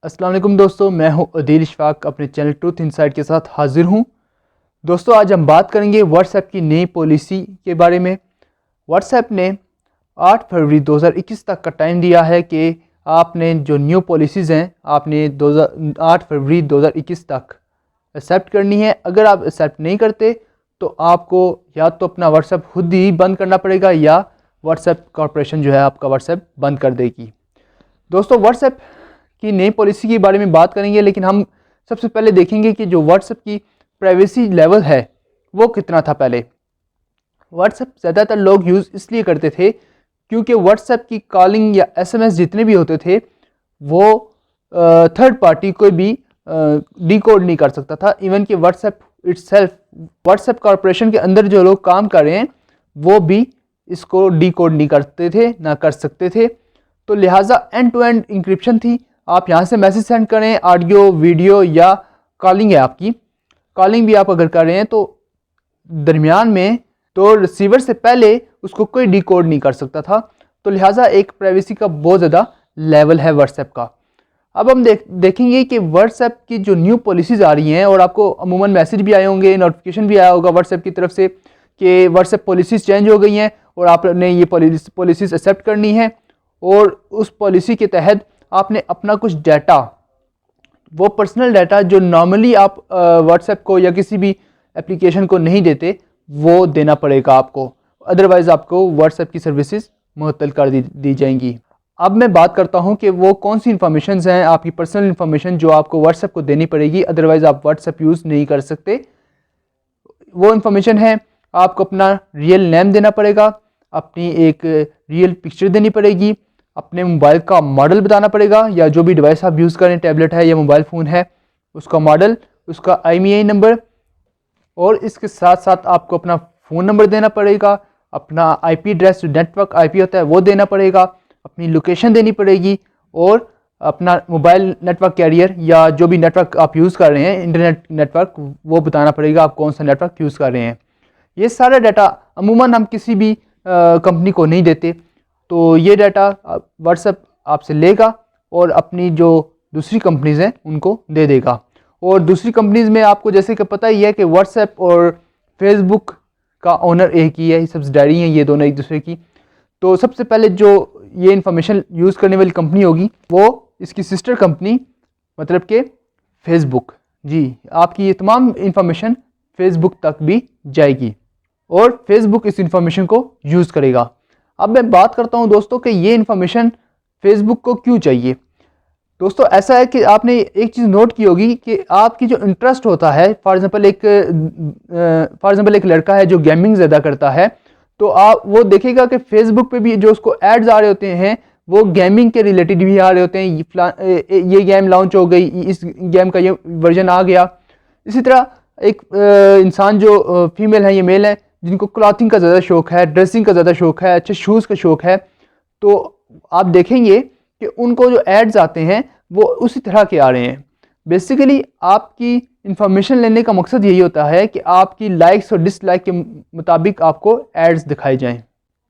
अस्सलाम वालेकुम दोस्तों, मैं हूं अदील इशफाक अपने चैनल ट्रूथ इनसाइट के साथ हाजिर हूं। दोस्तों आज हम बात करेंगे व्हाट्सएप की नई पॉलिसी के बारे में। व्हाट्सएप ने 8 फरवरी 2021 तक का टाइम दिया है कि आपने जो न्यू पॉलिसीज़ हैं आपने 8 फरवरी 2021 तक एक्सेप्ट करनी है। अगर आप एक्सेप्ट नहीं करते तो आपको या तो अपना व्हाट्सएप खुद ही बंद करना पड़ेगा या व्हाट्सएप कॉरपोरेशन जो है आपका व्हाट्सएप बंद कर देगी। दोस्तों व्हाट्सएप की नई पॉलिसी के बारे में बात करेंगे, लेकिन हम सबसे पहले देखेंगे कि जो व्हाट्सएप की प्राइवेसी लेवल है वो कितना था। पहले व्हाट्सएप ज़्यादातर लोग यूज़ इसलिए करते थे क्योंकि व्हाट्सएप की कॉलिंग या एसएमएस जितने भी होते थे वो थर्ड पार्टी कोई भी डिकोड नहीं कर सकता था। इवन कि व्हाट्सएप इटसेल्फ, व्हाट्सएप कॉरपोरेशन के अंदर जो लोग काम कर रहे हैं वो भी इसको डिकोड नहीं करते थे, ना कर सकते थे। तो लिहाजा एंड टू एंड इंक्रिप्शन थी। आप यहाँ से मैसेज सेंड करें, ऑडियो वीडियो या कॉलिंग है आपकी, कॉलिंग भी आप अगर कर रहे हैं तो दरमियान में तो रिसीवर से पहले उसको कोई डिकोड नहीं कर सकता था। तो लिहाजा एक प्राइवेसी का बहुत ज़्यादा लेवल है व्हाट्सएप का। अब हम देखेंगे कि व्हाट्सएप की जो न्यू पॉलिसीज़ आ रही हैं, और आपको अमूमन मैसेज भी आए होंगे, नोटिफिकेशन भी आया होगा व्हाट्सएप की तरफ से कि व्हाट्सएप पॉलिसीज़ चेंज हो गई हैं और आपने ये पॉलिसीज़ एक्सेप्ट करनी है। और उस पॉलिसी के तहत आपने अपना कुछ डाटा, वो पर्सनल डाटा जो नॉर्मली आप व्हाट्सएप को या किसी भी एप्लीकेशन को नहीं देते, वो देना पड़ेगा आपको। अदरवाइज़ आपको व्हाट्सएप की सर्विसेज मुअत्तल कर दी जाएंगी। अब मैं बात करता हूं कि वो कौन सी इन्फॉर्मेशन हैं आपकी पर्सनल इन्फॉर्मेशन जो आपको व्हाट्सएप को देनी पड़ेगी, अदरवाइज़ आप व्हाट्सएप यूज़ नहीं कर सकते। वो इन्फॉर्मेशन है, आपको अपना रियल नेम देना पड़ेगा, अपनी एक रियल पिक्चर देनी पड़ेगी, अपने मोबाइल का मॉडल बताना पड़ेगा या जो भी डिवाइस आप यूज़ करें, टैबलेट है या मोबाइल फ़ोन है, उसका मॉडल, उसका IMEI नंबर, और इसके साथ साथ आपको अपना फ़ोन नंबर देना पड़ेगा, अपना IP एड्रेस जो नेटवर्क IP होता है वो देना पड़ेगा, अपनी लोकेशन देनी पड़ेगी, और अपना मोबाइल नेटवर्क कैरियर या जो भी नेटवर्क आप यूज़ कर रहे हैं, इंटरनेट नेटवर्क, वो बताना पड़ेगा आप कौन सा नेटवर्क यूज़ कर रहे हैं। ये सारा डाटा अमूमन हम किसी भी कंपनी को नहीं देते, तो ये डाटा व्हाट्सएप आपसे लेगा और अपनी जो दूसरी कंपनीज़ हैं उनको दे देगा। और दूसरी कंपनीज़ में आपको जैसे कि पता ही है कि व्हाट्सएप और फेसबुक का ओनर एक ही है, सब्सिडायरी हैं ये दोनों एक दूसरे की। तो सबसे पहले जो ये इन्फॉर्मेशन यूज़ करने वाली कंपनी होगी वो इसकी सिस्टर कंपनी, मतलब कि फेसबुक, जी आपकी ये तमाम इन्फॉर्मेशन फेसबुक तक भी जाएगी और फेसबुक इस इन्फॉर्मेशन को यूज़ करेगा। अब मैं बात करता हूं दोस्तों कि ये इन्फॉर्मेशन फेसबुक को क्यों चाहिए। दोस्तों ऐसा है कि आपने एक चीज़ नोट की होगी कि आपकी जो इंटरेस्ट होता है, फॉर एग्जांपल एक लड़का है जो गेमिंग ज़्यादा करता है, तो आप वो देखेगा कि फेसबुक पे भी जो उसको एड्स आ रहे होते हैं वो गेमिंग के रिलेटेड भी आ रहे होते हैं। ये गेम लॉन्च हो गई, इस गेम का ये वर्जन आ गया। इसी तरह एक इंसान जो फीमेल है या मेल है जिनको क्लॉथिंग का ज़्यादा शौक़ है, ड्रेसिंग का ज़्यादा शौक़ है, अच्छे शूज़ का शौक़ है, तो आप देखेंगे कि उनको जो एड्स आते हैं वो उसी तरह के आ रहे हैं। बेसिकली आपकी इंफॉर्मेशन लेने का मकसद यही होता है कि आपकी लाइक्स और डिसलाइक के मुताबिक आपको एड्स दिखाए जाएं।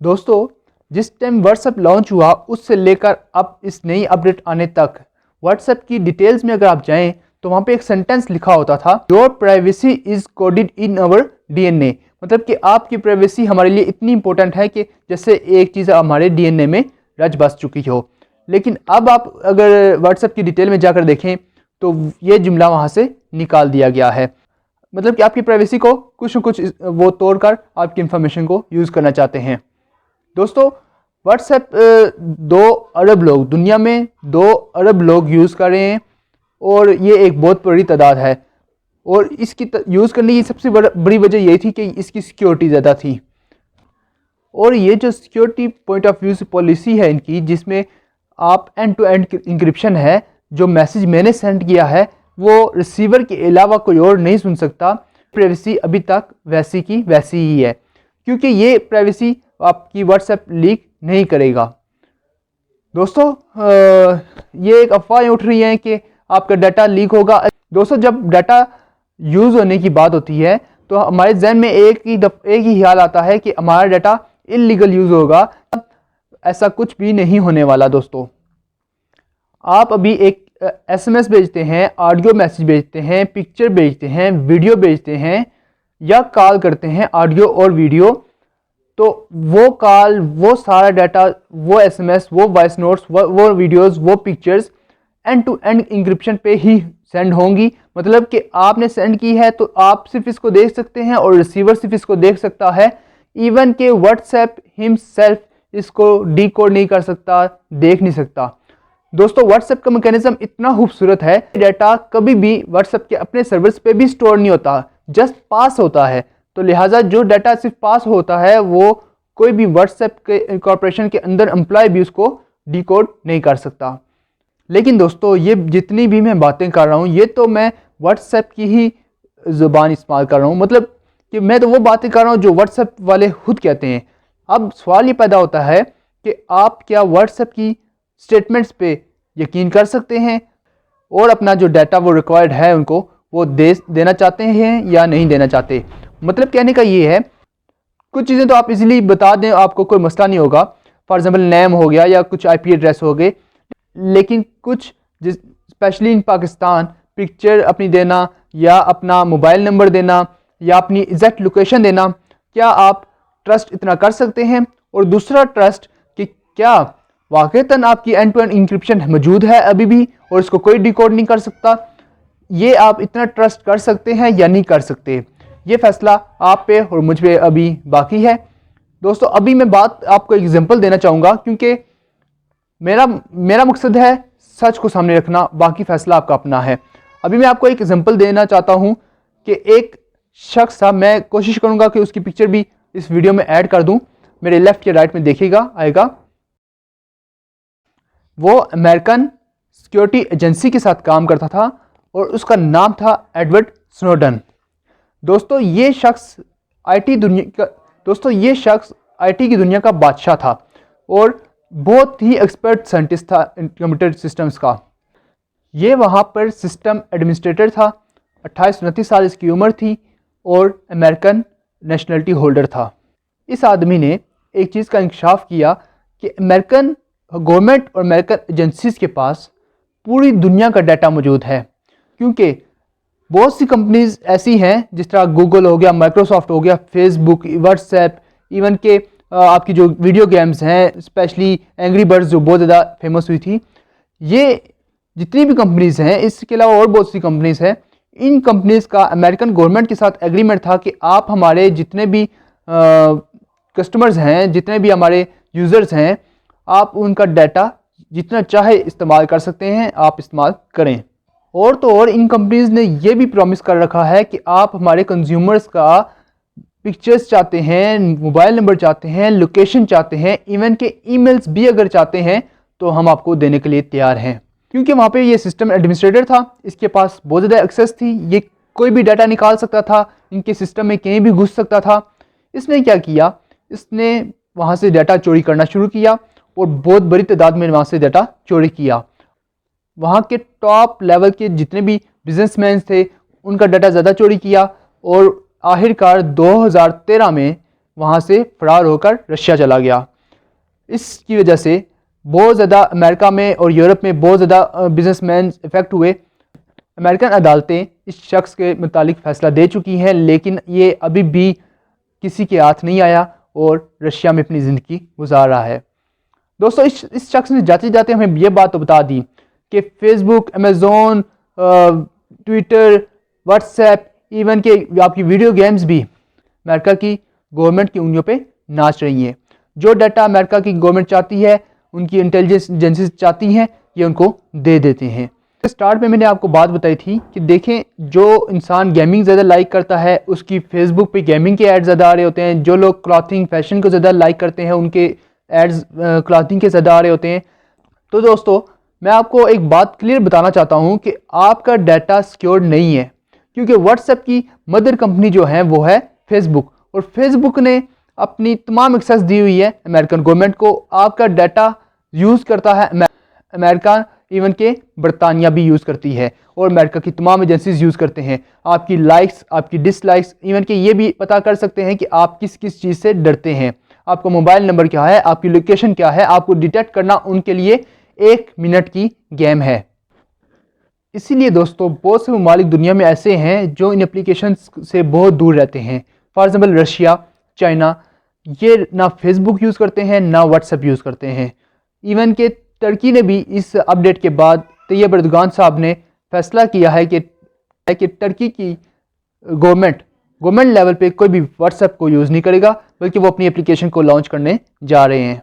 दोस्तों जिस टाइम व्हाट्सएप लॉन्च हुआ उससे लेकर अब इस नई अपडेट आने तक व्हाट्सएप की डिटेल्स में अगर आप जाएं तो वहाँ पे एक सेंटेंस लिखा होता था, your privacy is coded in our DNA। मतलब कि आपकी प्राइवेसी हमारे लिए इतनी इंपॉर्टेंट है कि जैसे एक चीज़ हमारे DNA में रच बस चुकी हो। लेकिन अब आप अगर व्हाट्सएप की डिटेल में जाकर देखें तो ये जुमला वहाँ से निकाल दिया गया है। मतलब कि आपकी प्राइवेसी को कुछ न कुछ वो तोड़कर आपकी इंफॉर्मेशन को यूज़ करना चाहते हैं। दोस्तों व्हाट्सएप 2 अरब लोग, दुनिया में 2 अरब लोग यूज़ कर रहे हैं और ये एक बहुत बड़ी तादाद है। और इसकी यूज़ करने की सबसे बड़ी वजह यही थी कि इसकी सिक्योरिटी ज़्यादा थी। और ये जो सिक्योरिटी पॉइंट ऑफ व्यू से पॉलिसी है इनकी, जिसमें आप एंड टू एंड इंक्रिप्शन है, जो मैसेज मैंने सेंड किया है वो रिसीवर के अलावा कोई और नहीं सुन सकता। प्राइवेसी अभी तक वैसी की वैसी ही है, क्योंकि ये प्राइवेसी आपकी व्हाट्सएप लीक नहीं करेगा। दोस्तों ये एक अफवाह उठ रही है कि आपका डाटा लीक होगा। दोस्तों जब डाटा यूज़ होने की बात होती है तो हमारे जहन में एक ही ख्याल आता है कि हमारा डाटा इल्लीगल यूज़ होगा। ऐसा कुछ भी नहीं होने वाला। दोस्तों आप अभी एक SMS भेजते हैं, ऑडियो मैसेज भेजते हैं, पिक्चर भेजते हैं, वीडियो भेजते हैं या कॉल करते हैं ऑडियो और वीडियो, तो वो कॉल, वो सारा डाटा, वो SMS, वो वॉइस नोट्स, वो वीडियोस, वो pictures end to end encryption पे ही सेंड होंगी। मतलब कि आपने सेंड की है तो आप सिर्फ इसको देख सकते हैं और रिसीवर सिर्फ इसको देख सकता है। इवन के व्हाट्सएप हिमसेल्फ इसको डीकोड नहीं कर सकता, देख नहीं सकता। दोस्तों व्हाट्सएप का मैकेनिज्म इतना खूबसूरत है, डाटा कभी भी व्हाट्सएप के अपने सर्वर्स पे भी स्टोर नहीं होता, जस्ट पास होता है। तो लिहाजा जो डाटा सिर्फ पास होता है वो कोई भी व्हाट्सएप के कॉर्पोरेशन के अंदर एम्प्लॉय भी उसको डीकोड नहीं कर सकता। लेकिन दोस्तों ये जितनी भी मैं बातें कर रहा हूँ ये तो मैं व्हाट्सएप की ही ज़ुबान इस्तेमाल कर रहा हूँ, मतलब कि मैं तो वो बातें कर रहा हूँ जो व्हाट्सएप वाले खुद कहते हैं। अब सवाल ये पैदा होता है कि आप क्या व्हाट्सएप की स्टेटमेंट्स पे यकीन कर सकते हैं और अपना जो डाटा वो रिक्वायर्ड है उनको वो देना चाहते हैं या नहीं देना चाहते। मतलब कहने का ये है, कुछ चीज़ें तो आप इजीली बता दें, आपको कोई मसला नहीं होगा। फॉर एग्जांपल नेम हो गया या कुछ IP एड्रेस हो गए, लेकिन कुछ स्पेशली इन पाकिस्तान पिक्चर अपनी देना या अपना मोबाइल नंबर देना या अपनी एग्जैक्ट लोकेशन देना, क्या आप ट्रस्ट इतना कर सकते हैं? और दूसरा ट्रस्ट कि क्या वाकईतन आपकी एंड टू एंड इंक्रिप्शन मौजूद है अभी भी और इसको कोई डिकोड नहीं कर सकता, ये आप इतना ट्रस्ट कर सकते हैं या नहीं कर सकते? ये फैसला आप पे और मुझ पे अभी बाकी है। दोस्तों अभी मैं बात आपको एग्जांपल देना चाहूँगा, क्योंकि मेरा मकसद है सच को सामने रखना, बाकी फैसला आपका अपना है। अभी मैं आपको एक एग्जांपल देना चाहता हूँ कि एक शख्स था, मैं कोशिश करूँगा कि उसकी पिक्चर भी इस वीडियो में ऐड कर दूँ, मेरे लेफ्ट या राइट में देखिएगा आएगा। वो अमेरिकन सिक्योरिटी एजेंसी के साथ काम करता था और उसका नाम था एडवर्ड स्नोडन। दोस्तों ये शख्स आईटी की दुनिया का बादशाह था और बहुत ही एक्सपर्ट साइंटिस्ट था कंप्यूटर सिस्टम्स का। ये वहाँ पर सिस्टम एडमिनिस्ट्रेटर था, 28-29 साल इसकी उम्र थी और अमेरिकन नेशनलिटी होल्डर था। इस आदमी ने एक चीज़ का इंकशाफ किया कि अमेरिकन गवर्नमेंट और अमेरिकन एजेंसीज के पास पूरी दुनिया का डाटा मौजूद है, क्योंकि बहुत सी कंपनीज ऐसी हैं जिस तरह गूगल हो गया, माइक्रोसॉफ्ट हो गया, फेसबुक, व्हाट्सएप, इवन के आपकी जो वीडियो गेम्स हैं स्पेशली एंग्री बर्ड्स जो बहुत ज़्यादा फेमस हुई थी, ये जितनी भी कंपनीज हैं, इसके अलावा और बहुत सी कंपनीज हैं, इन कंपनीज का अमेरिकन गवर्नमेंट के साथ एग्रीमेंट था कि आप हमारे जितने भी कस्टमर्स हैं, जितने भी हमारे यूज़र्स हैं, आप उनका डाटा जितना चाहे इस्तेमाल कर सकते हैं, आप इस्तेमाल करें। और तो और इन कंपनीज ने ये भी प्रॉमिस कर रखा है कि आप हमारे कंज्यूमर्स का पिक्चर्स चाहते हैं, मोबाइल नंबर चाहते हैं, लोकेशन चाहते हैं, इवन के ईमेल्स भी अगर चाहते हैं तो हम आपको देने के लिए तैयार हैं। क्योंकि वहाँ पे ये सिस्टम एडमिनिस्ट्रेटर था, इसके पास बहुत ज़्यादा एक्सेस थी, ये कोई भी डाटा निकाल सकता था, इनके सिस्टम में कहीं भी घुस सकता था। इसने क्या किया, इसने वहाँ से डाटा चोरी करना शुरू किया और बहुत बड़ी तादाद में वहाँ से डाटा चोरी किया। वहाँ के टॉप लेवल के जितने भी बिजनेसमैन थे उनका डाटा ज़्यादा चोरी किया और आखिरकार 2013 में वहाँ से फरार होकर रशिया चला गया। इसकी वजह से बहुत ज़्यादा अमेरिका में और यूरोप में बहुत ज़्यादा बिजनेसमैन इफ़ेक्ट हुए। अमेरिकन अदालतें इस शख्स के मुतालिक फ़ैसला दे चुकी हैं, लेकिन ये अभी भी किसी के हाथ नहीं आया और रशिया में अपनी ज़िंदगी गुजार रहा है। दोस्तों इस शख्स ने जाते जाते हमें ये बात तो बता दी कि Facebook, Amazon, Twitter, WhatsApp, even के आपकी वीडियो गेम्स भी अमेरिका की गवर्नमेंट की उंगलियों पे नाच रही हैं। जो डाटा अमेरिका की गवर्नमेंट चाहती है, उनकी इंटेलिजेंस एजेंसीज चाहती हैं, ये उनको दे देते हैं। स्टार्ट में मैंने आपको बात बताई थी कि देखें, जो इंसान गेमिंग ज़्यादा लाइक करता है उसकी फेसबुक पे गेमिंग के ऐड ज़्यादा आ रहे होते हैं। जो लोग क्लॉथिंग फैशन को ज़्यादा लाइक करते हैं उनके एड्स क्लॉथिंग के ज़्यादा आ रहे होते हैं। तो दोस्तों मैं आपको एक बात क्लियर बताना चाहता हूँ कि आपका डाटा सिक्योर्ड नहीं है, क्योंकि व्हाट्सएप की मदर कंपनी जो है वो है फेसबुक, और फेसबुक ने अपनी तमाम एक्सेस दी हुई है अमेरिकन गवर्नमेंट को। आपका डाटा यूज़ करता है अमेरिका, इवन के बरतानिया भी यूज़ करती है और अमेरिका की तमाम एजेंसीज यूज़ करते हैं। आपकी लाइक्स, आपकी डिसलाइक्स, इवन के ये भी पता कर सकते हैं कि आप किस किस चीज़ से डरते हैं, आपका मोबाइल नंबर क्या है, आपकी लोकेशन क्या है, आपको डिटेक्ट करना उनके लिए 1 मिनट की गेम है। इसीलिए दोस्तों बहुत से ममालिक दुनिया में ऐसे हैं जो इन एप्लीकेशन से बहुत दूर रहते हैं। फॉर एग्ज़ाम्पल रशिया, चाइना, ये ना फेसबुक यूज़ करते हैं ना व्हाट्सएप यूज़ करते हैं। इवन के टर्की ने भी इस अपडेट के बाद तैयब एर्दोगान साहब ने फैसला किया है कि टर्की की गवर्नमेंट लेवल पे कोई भी व्हाट्सएप को यूज़ नहीं करेगा, बल्कि वो अपनी एप्लीकेशन को लॉन्च करने जा रहे हैं।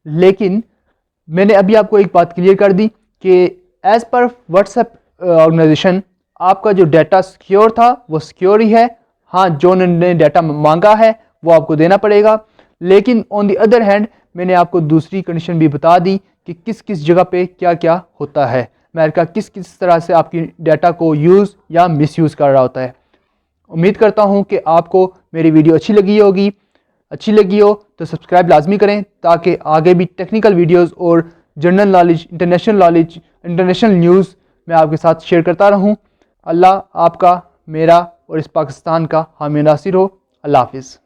लेकिन मैंने अभी आपको एक बात क्लियर कर दी कि एज़ पर व्हाट्सएप ऑर्गेनाइजेशन आपका जो डाटा सिक्योर था वो सिक्योर ही है। हाँ, जो उन्होंने डाटा मांगा है वो आपको देना पड़ेगा। लेकिन ऑन दी अदर हैंड मैंने आपको दूसरी कंडीशन भी बता दी कि किस किस जगह पे क्या क्या होता है, अमेरिका किस किस तरह से आपकी डाटा को यूज़ या मिसयूज़ कर रहा होता है। उम्मीद करता हूँ कि आपको मेरी वीडियो अच्छी लगी हो तो सब्सक्राइब लाजमी करें, ताकि आगे भी टेक्निकल वीडियोस और जनरल नॉलेज, इंटरनेशनल न्यूज़ मैं आपके साथ शेयर करता रहूँ। अल्लाह आपका, मेरा और इस पाकिस्तान का हामी नासिर हो। अल्लाह हाफिज़।